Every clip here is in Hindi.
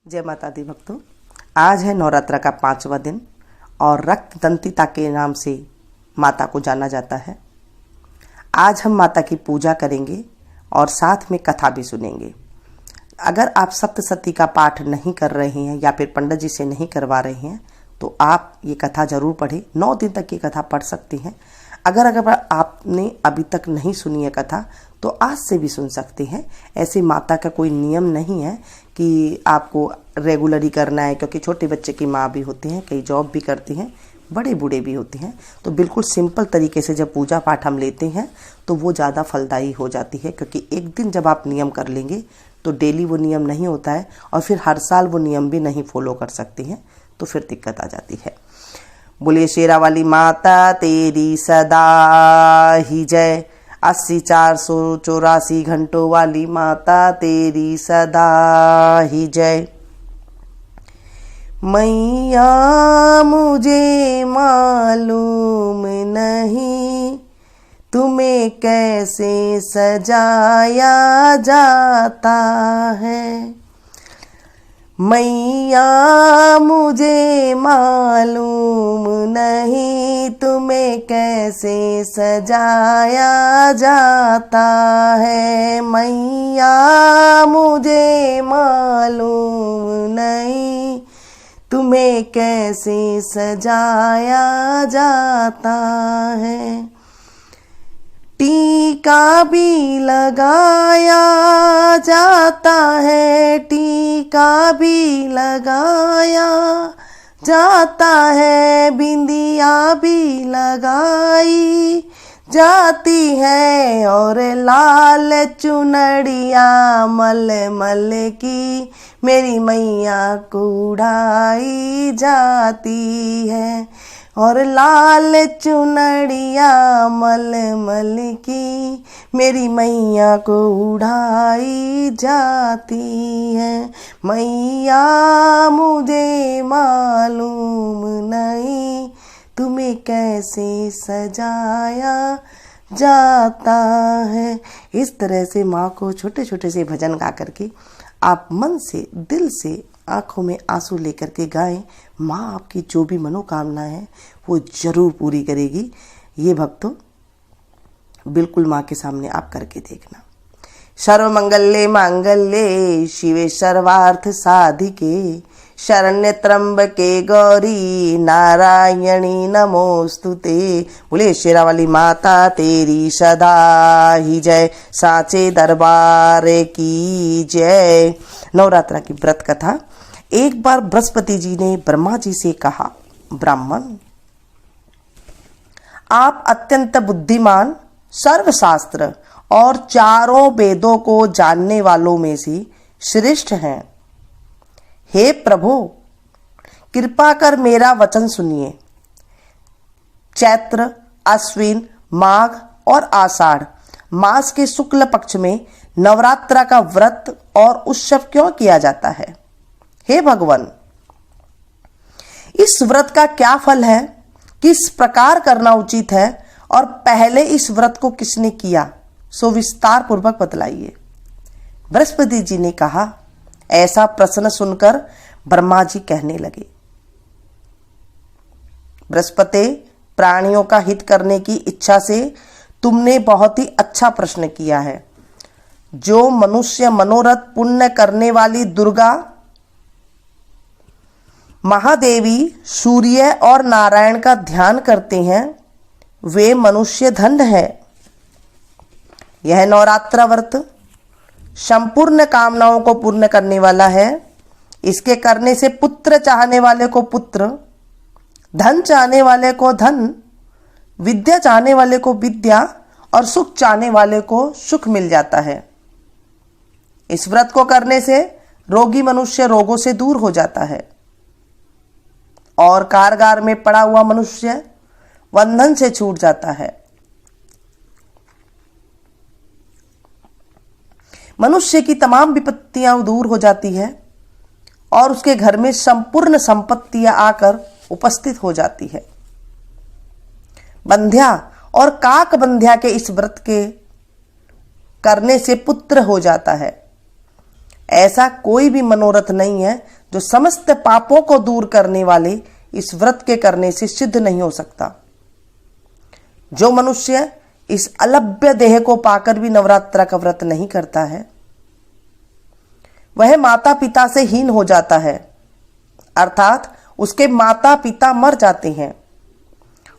जय माता दी भक्तों, आज है नवरात्र का 5वां दिन और रक्त दंतिता के नाम से माता को जाना जाता है। आज हम माता की पूजा करेंगे और साथ में कथा भी सुनेंगे। अगर आप सप्तशती का पाठ नहीं कर रहे हैं या फिर पंडित जी से नहीं करवा रहे हैं तो आप ये कथा जरूर पढ़ें। 9 दिन तक ये कथा पढ़ सकती हैं। अगर आपने अभी तक नहीं सुनी है कथा तो आज से भी सुन सकते हैं। ऐसे माता का कोई नियम नहीं है कि आपको रेगुलर ही करना है, क्योंकि छोटे बच्चे की माँ भी होती हैं, कई जॉब भी करती हैं, बड़े बूढ़े भी होते हैं। तो बिल्कुल सिंपल तरीके से जब पूजा पाठ हम लेते हैं तो वो ज़्यादा फलदायी हो जाती है, क्योंकि एक दिन जब आप नियम कर लेंगे तो डेली वो नियम नहीं होता है और फिर हर साल वो नियम भी नहीं फॉलो कर सकते हैं, तो फिर दिक्कत आ जाती है। बोलिए शेरा वाली माता तेरी सदा ही जय। 80-484 घंटों वाली माता तेरी सदा ही जय। मैया मुझे मालूम नहीं तुम्हें कैसे सजाया जाता है। मैया मुझे मालूम नहीं तुम्हें कैसे सजाया जाता है। मैया मुझे मालूम नहीं तुम्हें कैसे सजाया जाता है। टीका भी लगाया जाता है, टीका भी लगाया जाता है, बिंदिया भी लगाई जाती है और लाल चुनरिया मल मल की मेरी मैया को उड़ाई जाती है। और लाल चुनरिया मल मल की मेरी मैया को उड़ाई जाती है। मैया मुझे मालूम नहीं तुम्हें कैसे सजाया जाता है। इस तरह से माँ को छोटे छोटे से भजन गा करके आप मन से, दिल से, आंखों में आंसू लेकर के गाएं। माँ आपकी जो भी मनोकामना है वो जरूर पूरी करेगी। ये भक्तों बिल्कुल माँ के सामने आप करके देखना। सर्वमंगल्ये मांगल्ये शिवे सर्वार्थ साधिके शरण्य त्र्यंबके गौरी नारायणी नमोस्तुते। बोले शेरा वाली माता तेरी सदा ही जय। साचे दरबार की जय। नवरात्रा की व्रत कथा। एक बार बृहस्पति जी ने ब्रह्मा जी से कहा, ब्राह्मण आप अत्यंत बुद्धिमान, सर्वशास्त्र और चारों वेदों को जानने वालों में से श्रेष्ठ हैं। हे प्रभु कृपा कर मेरा वचन सुनिए। चैत्र, अश्विन, माघ और आषाढ़ मास के शुक्ल पक्ष में नवरात्रा का व्रत और उत्सव क्यों किया जाता है? हे भगवान, इस व्रत का क्या फल है, किस प्रकार करना उचित है और पहले इस व्रत को किसने किया, सो विस्तार पूर्वक बतलाइए। बृहस्पति जी ने कहा। ऐसा प्रश्न सुनकर ब्रह्मा जी कहने लगे, बृहस्पति, प्राणियों का हित करने की इच्छा से तुमने बहुत ही अच्छा प्रश्न किया है। जो मनुष्य मनोरथ पुण्य करने वाली दुर्गा, महादेवी, सूर्य और नारायण का ध्यान करते हैं वे मनुष्य धन्य है। यह नवरात्र व्रत संपूर्ण कामनाओं को पूर्ण करने वाला है। इसके करने से पुत्र चाहने वाले को पुत्र, धन चाहने वाले को धन, विद्या चाहने वाले को विद्या और सुख चाहने वाले को सुख मिल जाता है। इस व्रत को करने से रोगी मनुष्य रोगों से दूर हो जाता है और कारागार में पड़ा हुआ मनुष्य बंधन से छूट जाता है। मनुष्य की तमाम विपत्तियां दूर हो जाती है और उसके घर में संपूर्ण संपत्तियां आकर उपस्थित हो जाती है। बंध्या और काक बंध्या के इस व्रत के करने से पुत्र हो जाता है। ऐसा कोई भी मनोरथ नहीं है जो समस्त पापों को दूर करने वाले इस व्रत के करने से सिद्ध नहीं हो सकता। जो मनुष्य इस अलभ्य देह को पाकर भी नवरात्र का व्रत नहीं करता है, वह माता पिता से हीन हो जाता है, अर्थात उसके माता पिता मर जाते हैं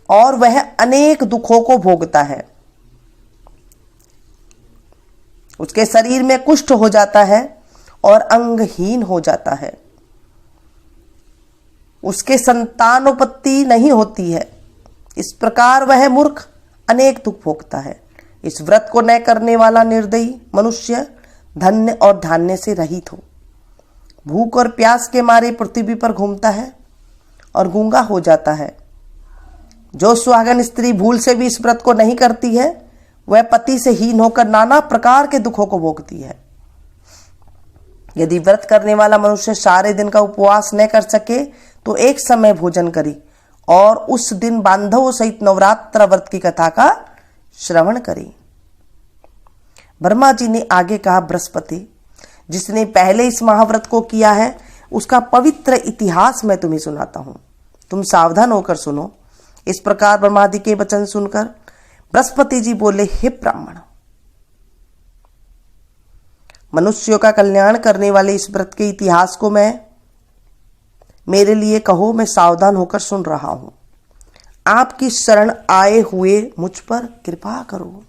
और वह अनेक दुखों को भोगता है। उसके शरीर में कुष्ठ हो जाता है और अंगहीन हो जाता है। उसके संतानोत्पत्ति नहीं होती है। इस प्रकार वह मूर्ख अनेक दुख भोगता है। इस व्रत को न करने वाला निर्दयी मनुष्य धन्य और धान्य से रहित हो, भूख और प्यास के मारे पृथ्वी पर घूमता है और गूंगा हो जाता है। जो सुहागन स्त्री भूल से भी इस व्रत को नहीं करती है, वह पति से हीन होकर नाना प्रकार के दुखों को भोगती है। यदि व्रत करने वाला मनुष्य सारे दिन का उपवास न कर सके तो एक समय भोजन करे और उस दिन बांधवों सहित नवरात्र व्रत की कथा का श्रवण करे। ब्रह्मा जी ने आगे कहा, बृहस्पति, जिसने पहले इस महाव्रत को किया है उसका पवित्र इतिहास मैं तुम्हें सुनाता हूं। तुम सावधान होकर सुनो। इस प्रकार ब्रह्मा जी के वचन सुनकर बृहस्पति जी बोले, हे ब्राह्मण, मनुष्यों का कल्याण करने वाले इस व्रत के इतिहास को मेरे लिए कहो, मैं सावधान होकर सुन रहा हूं। आपकी शरण आए हुए मुझ पर कृपा करो।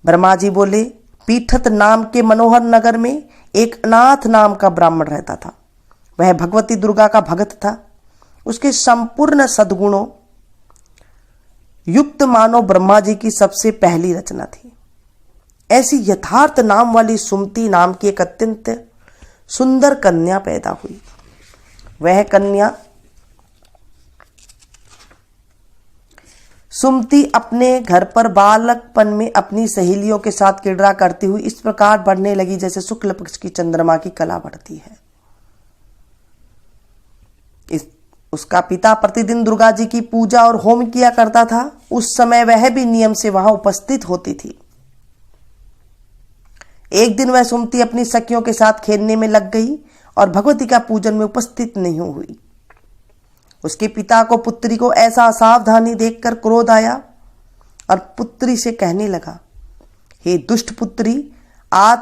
ब्रह्मा जी बोले, पीठत नाम के मनोहर नगर में एक अनाथ नाम का ब्राह्मण रहता था। वह भगवती दुर्गा का भक्त था। उसके संपूर्ण सद्गुणों युक्त मानो ब्रह्मा जी की सबसे पहली रचना थी। ऐसी यथार्थ नाम वाली सुमति नाम की एक अत्यंत सुंदर कन्या पैदा हुई। वह कन्या सुमति अपने घर पर बालकपन में अपनी सहेलियों के साथ क्रीड़ा करती हुई इस प्रकार बढ़ने लगी जैसे शुक्ल पक्ष की चंद्रमा की कला बढ़ती है। उसका पिता प्रतिदिन दुर्गा जी की पूजा और होम किया करता था। उस समय वह भी नियम से वहां उपस्थित होती थी। एक दिन वह सुमति अपनी सखियों के साथ खेलने में लग गई और भगवती का पूजन में उपस्थित नहीं हुई। उसके पिता को पुत्री को ऐसा असावधानी देखकर क्रोध आया और पुत्री से कहने लगा, हे दुष्ट पुत्री, आज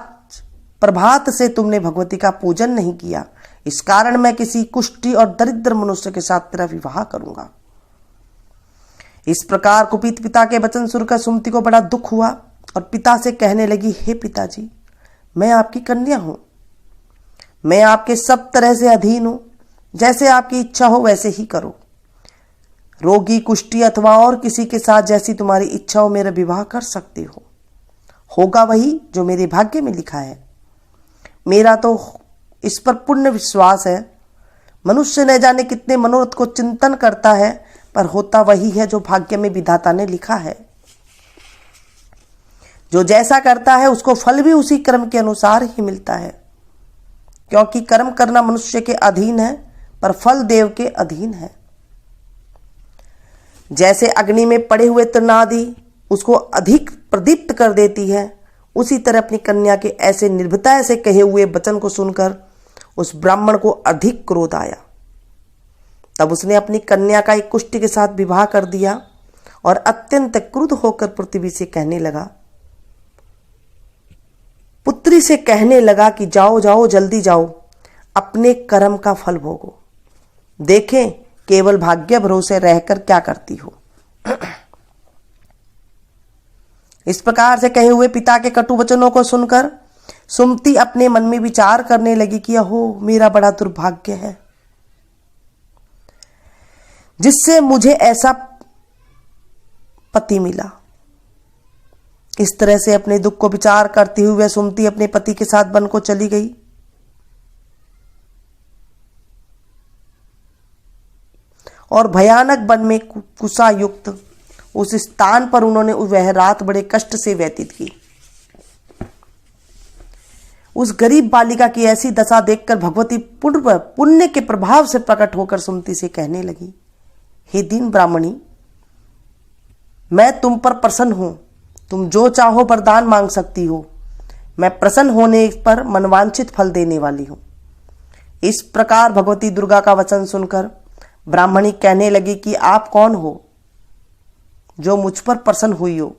प्रभात से तुमने भगवती का पूजन नहीं किया। इस कारण मैं किसी कुष्ठी और दरिद्र मनुष्य के साथ तेरा विवाह करूंगा। इस प्रकार कुपित पिता के वचन सुनकर सुमति को बड़ा दुख हुआ और पिता से कहने लगी, हे पिताजी, मैं आपकी कन्या हूं। मैं आपके सब तरह से अधीन हूं। जैसे आपकी इच्छा हो वैसे ही करो। रोगी, कुष्ठी अथवा और किसी के साथ जैसी तुम्हारी इच्छा हो मेरा विवाह कर सकते हो। होगा वही जो मेरे भाग्य में लिखा है। मेरा तो इस पर पूर्ण विश्वास है। मनुष्य न जाने कितने मनोरथ को चिंतन करता है, पर होता वही है जो भाग्य में विधाता ने लिखा है। जो जैसा करता है उसको फल भी उसी कर्म के अनुसार ही मिलता है, क्योंकि कर्म करना मनुष्य के अधीन है पर फल देव के अधीन है। जैसे अग्नि में पड़े हुए तृणादि उसको अधिक प्रदीप्त कर देती है, उसी तरह अपनी कन्या के ऐसे निर्भयता से कहे हुए वचन को सुनकर उस ब्राह्मण को अधिक क्रोध आया। तब उसने अपनी कन्या का एक कुष्ठी के साथ विवाह कर दिया और अत्यंत क्रुद्ध होकर पृथ्वी से कहने लगा, पुत्री से कहने लगा कि जाओ जाओ, जल्दी जाओ, अपने कर्म का फल भोगो। देखें केवल भाग्य भरोसे रहकर क्या करती हो। इस प्रकार से कहे हुए पिता के कटु वचनों को सुनकर सुमति अपने मन में विचार करने लगी कि अहो, मेरा बड़ा दुर्भाग्य है जिससे मुझे ऐसा पति मिला। इस तरह से अपने दुख को विचार करती हुई वह सुमति अपने पति के साथ वन को चली गई। और भयानक वन में कुशा युक्त उस स्थान पर उन्होंने वह रात बड़े कष्ट से व्यतीत की। उस गरीब बालिका की ऐसी दशा देखकर भगवती पुण्य के प्रभाव से प्रकट होकर सुमति से कहने लगी, हे दीन ब्राह्मणी, मैं तुम पर प्रसन्न हूं। तुम जो चाहो वरदान मांग सकती हो। मैं प्रसन्न होने पर मनवांछित फल देने वाली हूं। इस प्रकार भगवती दुर्गा का वचन सुनकर ब्राह्मणी कहने लगी कि आप कौन हो जो मुझ पर प्रसन्न हुई हो?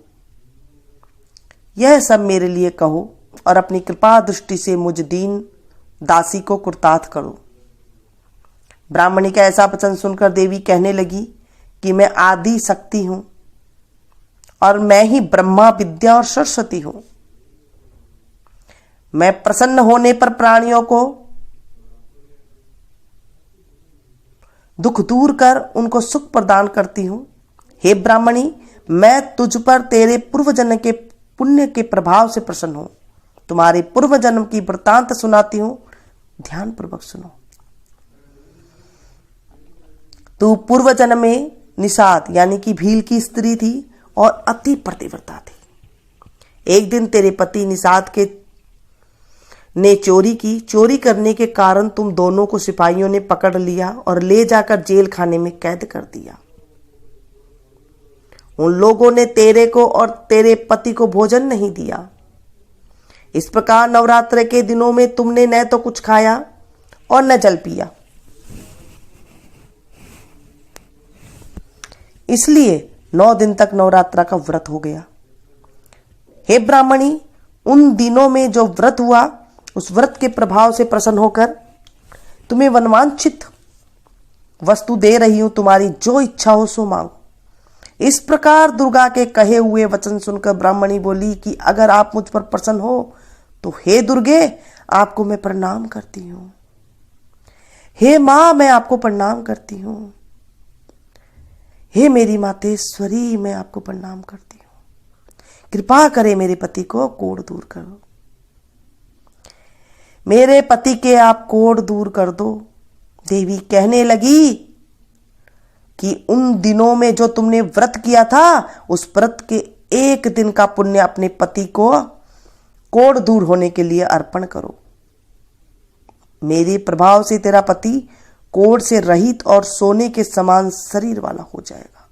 यह सब मेरे लिए कहो और अपनी कृपा दृष्टि से मुझ दीन दासी को कृतार्थ करो। ब्राह्मणी का ऐसा वचन सुनकर देवी कहने लगी कि मैं आदि शक्ति हूं और मैं ही ब्रह्मा विद्या और सरस्वती हूं। मैं प्रसन्न होने पर प्राणियों को दुख दूर कर उनको सुख प्रदान करती हूं। हे ब्राह्मणी, मैं तुझ पर तेरे पूर्व जन्म के पुण्य के प्रभाव से प्रसन्न हूं। तुम्हारे पूर्व जन्म की वृत्तांत सुनाती हूं, ध्यान पूर्वक सुनो। तू पूर्व जन्म में निषाद यानी कि भील की स्त्री थी और अति पतिव्रता थी। एक दिन तेरे पति निषाद के ने चोरी की। चोरी करने के कारण तुम दोनों को सिपाहियों ने पकड़ लिया और ले जाकर जेल खाने में कैद कर दिया। उन लोगों ने तेरे को और तेरे पति को भोजन नहीं दिया। इस प्रकार नवरात्र के दिनों में तुमने न तो कुछ खाया और न जल पिया। इसलिए 9 दिन तक नवरात्रा का व्रत हो गया। हे ब्राह्मणी, उन दिनों में जो व्रत हुआ उस व्रत के प्रभाव से प्रसन्न होकर तुम्हें वनवांछित वस्तु दे रही हूं। तुम्हारी जो इच्छा हो सो मांगो। इस प्रकार दुर्गा के कहे हुए वचन सुनकर ब्राह्मणी बोली कि अगर आप मुझ पर प्रसन्न हो तो हे दुर्गे, आपको मैं प्रणाम करती हूं। हे मां, मैं आपको प्रणाम करती हूं। हे मेरी मातेश्वरी, मैं आपको प्रणाम करती हूं। कृपा करे मेरे पति को कोढ़ दूर करो। मेरे पति के आप कोढ़ दूर कर दो। देवी कहने लगी कि उन दिनों में जो तुमने व्रत किया था उस व्रत के एक दिन का पुण्य अपने पति को कोढ़ दूर होने के लिए अर्पण करो। मेरे प्रभाव से तेरा पति कोढ़ से रहित और सोने के समान शरीर वाला हो जाएगा।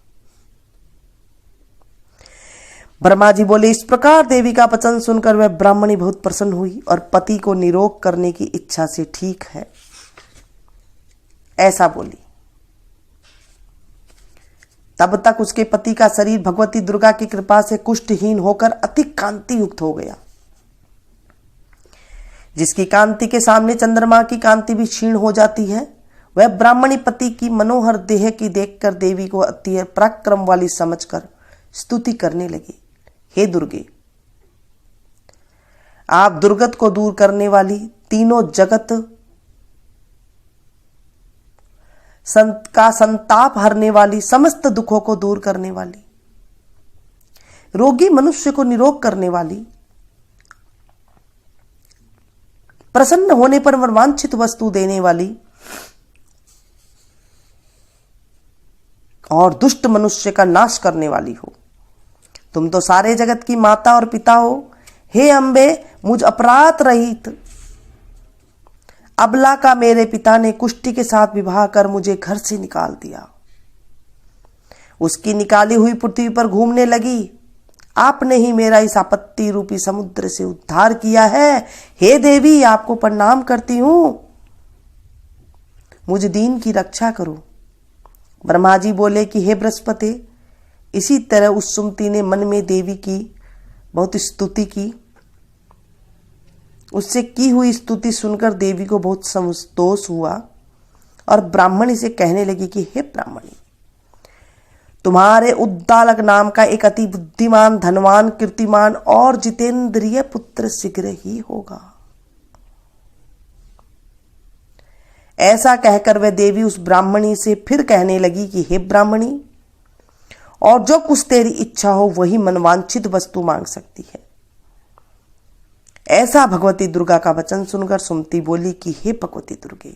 ब्रह्मा जी बोले, इस प्रकार देवी का वचन सुनकर वह ब्राह्मणी बहुत प्रसन्न हुई और पति को निरोग करने की इच्छा से ठीक है ऐसा बोली। तब तक उसके पति का शरीर भगवती दुर्गा की कृपा से कुष्ठहीन होकर अति कांति युक्त हो गया। जिसकी कांति के सामने चंद्रमा की कांति भी क्षीण हो जाती है, वह ब्राह्मणी पति की मनोहर देह की देखकर देवी को अति पराक्रम वाली समझकर स्तुति करने लगी। हे दुर्गे, आप दुर्गत को दूर करने वाली, तीनों जगत का संताप हरने वाली, समस्त दुखों को दूर करने वाली, रोगी मनुष्य को निरोग करने वाली, प्रसन्न होने पर मनवांछित वस्तु देने वाली और दुष्ट मनुष्य का नाश करने वाली हो। तुम तो सारे जगत की माता और पिता हो। हे अम्बे, मुझ अपराध रहित अबला का मेरे पिता ने कुष्ठी के साथ विवाह कर मुझे घर से निकाल दिया। उसकी निकाली हुई पृथ्वी पर घूमने लगी। आपने ही मेरा इस आपत्ति रूपी समुद्र से उद्धार किया है। हे देवी, आपको प्रणाम करती हूं। मुझ दीन की रक्षा करो। ब्रह्मा जी बोले कि हे बृहस्पति, इसी तरह उस सुमति ने मन में देवी की बहुत स्तुति की। उससे की हुई स्तुति सुनकर देवी को बहुत संतोष हुआ और ब्राह्मणी से कहने लगी कि हे ब्राह्मणी, तुम्हारे उद्दालक नाम का एक अति बुद्धिमान, धनवान, कीर्तिमान और जितेंद्रिय पुत्र शीघ्र ही होगा। ऐसा कहकर वह देवी उस ब्राह्मणी से फिर कहने लगी कि हे ब्राह्मणी, और जो कुछ तेरी इच्छा हो वही मनवांछित वस्तु मांग सकती है। ऐसा भगवती दुर्गा का वचन सुनकर सुमति बोली कि हे भगवती दुर्गे,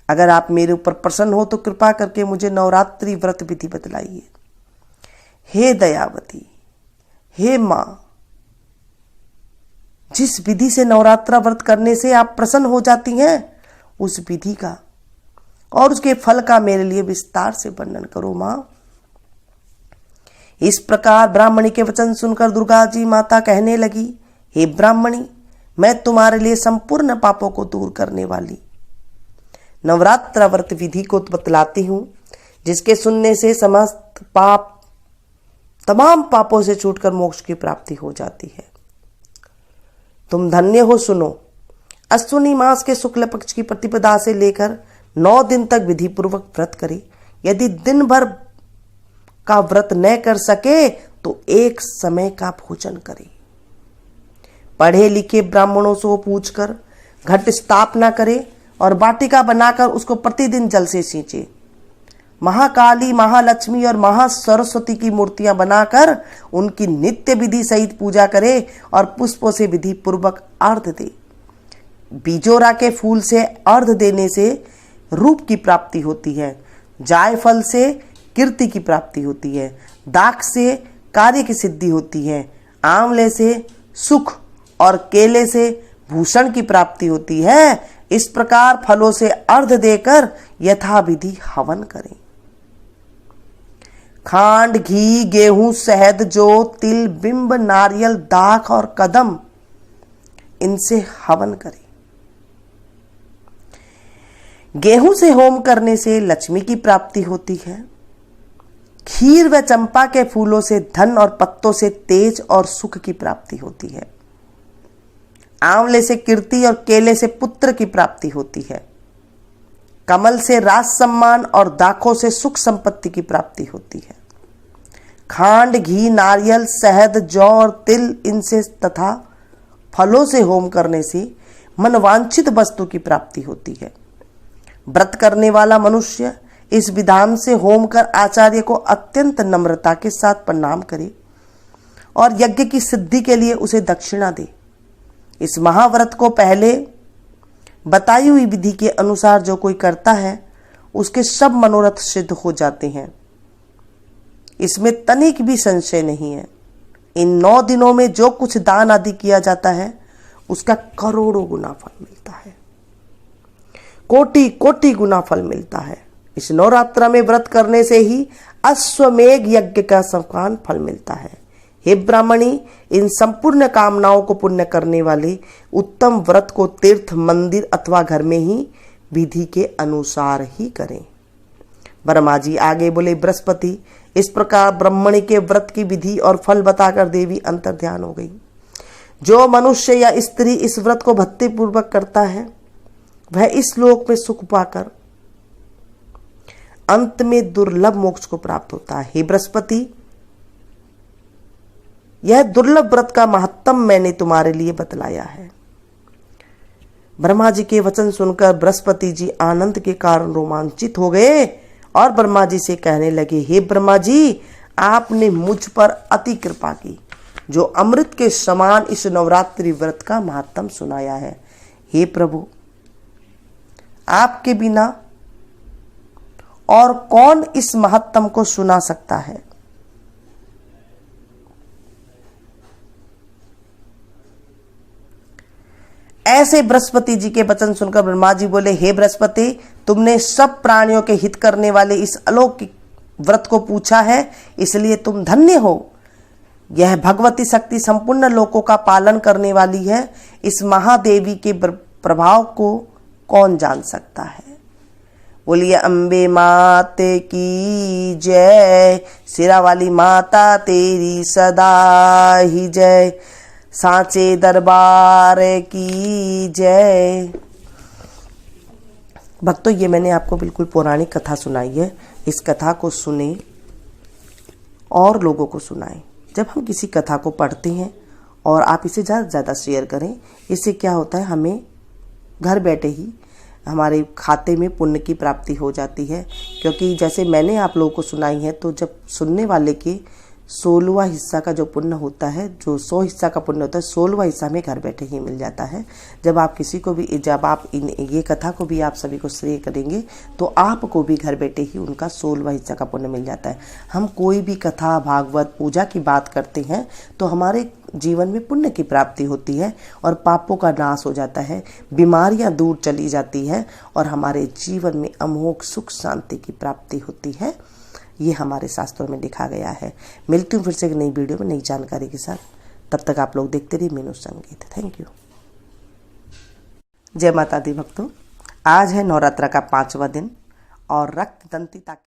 अगर आप मेरे ऊपर प्रसन्न हो तो कृपा करके मुझे नवरात्रि व्रत विधि बतलाइए। हे दयावती, हे मां, जिस विधि से नवरात्रा व्रत करने से आप प्रसन्न हो जाती हैं उस विधि का और उसके फल का मेरे लिए विस्तार से वर्णन करो मां। इस प्रकार ब्राह्मणी के वचन सुनकर दुर्गा जी माता कहने लगी, हे ब्राह्मणी, मैं तुम्हारे लिए संपूर्ण पापों को दूर करने वाली नवरात्र व्रत विधि को बतलाती हूं, जिसके सुनने से समस्त पाप, तमाम पापों से छूटकर मोक्ष की प्राप्ति हो जाती है। तुम धन्य हो, सुनो। अश्विनी मास के शुक्ल पक्ष की प्रतिपदा से लेकर 9 दिन तक विधि पूर्वक व्रत करे। यदि दिन भर का व्रत न कर सके तो एक समय का भोजन करे। पढ़े लिखे ब्राह्मणों से पूछकर घट स्थापना करे और वाटिका बनाकर उसको प्रतिदिन जल से सींचे। महाकाली, महालक्ष्मी और महासरस्वती की मूर्तियां बनाकर उनकी नित्य विधि सहित पूजा करे और पुष्पों से विधि पूर्वक अर्घ दे। बीजोरा के फूल से अर्घ देने से रूप की प्राप्ति होती है, जायफल से कीर्ति की प्राप्ति होती है, दाख से कार्य की सिद्धि होती है, आंवले से सुख और केले से भूषण की प्राप्ति होती है। इस प्रकार फलों से अर्घ देकर यथाविधि हवन करें। खांड, घी, गेहूं, शहद, जौ, तिल, बिंब, नारियल, दाख और कदम, इनसे हवन करें। गेहूं से होम करने से लक्ष्मी की प्राप्ति होती है। खीर व चंपा के फूलों से धन और पत्तों से तेज और सुख की प्राप्ति होती है। आंवले से कीर्ति और केले से पुत्र की प्राप्ति होती है। कमल से राज सम्मान और दाखों से सुख संपत्ति की प्राप्ति होती है। खांड, घी, नारियल, शहद, जौ और तिल, इनसे तथा फलों से होम करने से मनवांछित वस्तु की प्राप्ति होती है। व्रत करने वाला मनुष्य इस विधान से होम कर आचार्य को अत्यंत नम्रता के साथ प्रणाम करे और यज्ञ की सिद्धि के लिए उसे दक्षिणा दे। इस महाव्रत को पहले बताई हुई विधि के अनुसार जो कोई करता है उसके सब मनोरथ सिद्ध हो जाते हैं। इसमें तनिक भी संशय नहीं है। इन 9 दिनों में जो कुछ दान आदि किया जाता है उसका करोड़ों गुना फल मिलता है, कोटि कोटि गुना फल मिलता है। इस नवरात्र में व्रत करने से ही अश्वमेघ यज्ञ का समान फल मिलता है। हे ब्राह्मणी, इन संपूर्ण कामनाओं को पूर्ण करने वाले उत्तम व्रत को तीर्थ, मंदिर अथवा घर में ही विधि के अनुसार ही करें। ब्रह्मा जी आगे बोले, बृहस्पति, इस प्रकार ब्राह्मणी के व्रत की विधि और फल बताकर देवी अंतर्ध्यान हो गई। जो मनुष्य या स्त्री इस व्रत को भक्ति पूर्वक करता है वह इस लोक में सुख पाकर अंत में दुर्लभ मोक्ष को प्राप्त होता है। हे बृहस्पति, यह दुर्लभ व्रत का महत्तम मैंने तुम्हारे लिए बतलाया है। ब्रह्मा जी के वचन सुनकर बृहस्पति जी आनंद के कारण रोमांचित हो गए और ब्रह्मा जी से कहने लगे, हे ब्रह्मा जी, आपने मुझ पर अति कृपा की जो अमृत के समान इस नवरात्रि व्रत का महत्तम सुनाया है। हे प्रभु, आपके बिना और कौन इस महत्तम को सुना सकता है। ऐसे बृहस्पति जी के वचन सुनकर ब्रह्मा जी बोले, हे बृहस्पति, तुमने सब प्राणियों के हित करने वाले इस अलौकिक व्रत को पूछा है, इसलिए तुम धन्य हो। यह भगवती शक्ति संपूर्ण लोकों का पालन करने वाली है। इस महादेवी के प्रभाव को कौन जान सकता है। बोलिए अम्बे माते की जय, सिरा वाली माता तेरी सदा ही जय, सांचे दरबार की जय। भक्तों, ये मैंने आपको बिल्कुल पौराणिक कथा सुनाई है। इस कथा को सुने और लोगों को सुनाएं। जब हम किसी कथा को पढ़ते हैं और आप इसे ज़्यादा से ज़्यादा शेयर करें, इससे क्या होता है, हमें घर बैठे ही हमारे खाते में पुण्य की प्राप्ति हो जाती है। क्योंकि जैसे मैंने आप लोगों को सुनाई है, तो जब सुनने वाले के 16वां हिस्सा का जो पुण्य होता है, जो 100 हिस्सा का पुण्य होता है, 16वां हिस्सा में घर बैठे ही मिल जाता है। जब आप किसी को भी, जब आप ये कथा को भी आप सभी को शेयर करेंगे तो आपको भी घर बैठे ही उनका 16वां हिस्सा का पुण्य मिल जाता है। हम कोई भी कथा, भागवत, पूजा की बात करते हैं तो हमारे जीवन में पुण्य की प्राप्ति होती है और पापों का नाश हो जाता है, बीमारियां दूर चली जाती है और हमारे जीवन में अमोघ सुख शांति की प्राप्ति होती है। ये हमारे शास्त्रों में लिखा गया है। मिलती हूँ फिर से एक नई वीडियो में नई जानकारी के साथ। तब तक आप लोग देखते रहिए मीनू संगीत। Thank you. जय माता दी भक्तों, आज है नवरात्रा का 5वां दिन और रक्त दंतिता